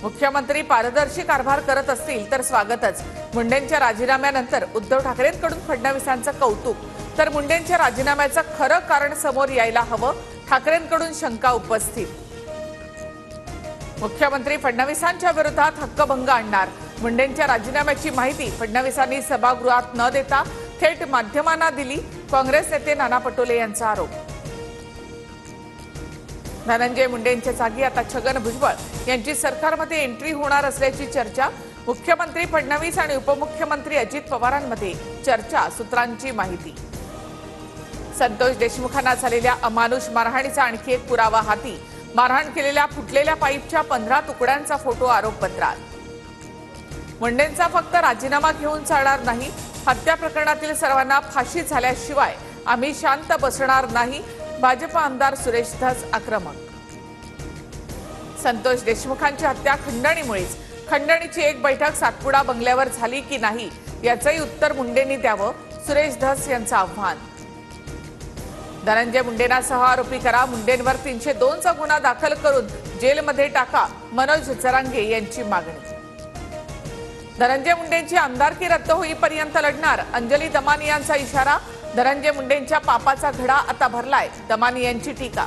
मुख्यमंत्री पारदर्शी कारभार करत असतील तर स्वागतच। मुंडेंच्या राजीनाम्यानंतर उद्धव ठाकरेंकडून फडणवीसांचं कौतुक, तर मुंडेंच्या राजीनाम्याचं खरं कारण समोर यायला हवं, ठाकरेंकडून शंका उपस्थित। मुख्यमंत्री फडणवीसांच्या विरोधात हक्कभंग आणणार, मुंडेंच्या राजीनाम्याची माहिती फडणवीसांनी सभागृहात न देता थेट माध्यमांना दिली, काँग्रेस नेते नाना पटोले यांचा आरोप। धनंजय मुंडेंच्या जागी आता छगन भुजबळ यांची सरकारमध्ये एंट्री होणार असल्याची चर्चा, मुख्यमंत्री फडणवीस आणि उपमुख्यमंत्री अजित पवारांमध्ये चर्चा, सूत्रांची माहिती। संतोष देशमुखांना झालेल्या अमानुष मारहाणीचा आणखी एक पुरावा हाती, मारहाण केलेल्या फुटलेल्या पाईपच्या 15 तुकड्यांचा फोटो आरोपपत्रात। मुंडेंचा फक्त राजीनामा घेऊन चालणार नाही, हत्या प्रकरणातील सर्वांना फाशी झाल्याशिवाय आम्ही शांत बसणार नाही, भाजप आमदार सुरेश धस आक्रमक। संतोष देशमुखांची हत्या खंडणीमुळेच, खंडणीची एक बैठक सातपुडा बंगल्यावर झाली की नाही याचंही उत्तर मुंडेंनी द्यावं, सुरेश धस यांचं आव्हान। धनंजय मुंडेंना सहआरोपी करा, मुंडेंवर 302 चा गुन्हा दाखल करून जेलमध्ये टाका, मनोज जरांगे यांची मागणी। धनंजय मुंडेंची आमदारकी रद्द होईपर्यंत लढणार, अंजली दमानियांचा इशारा, धनंजय मुंडेंच्या पापाचा घडा आता भरलाय, दमानियांची टीका।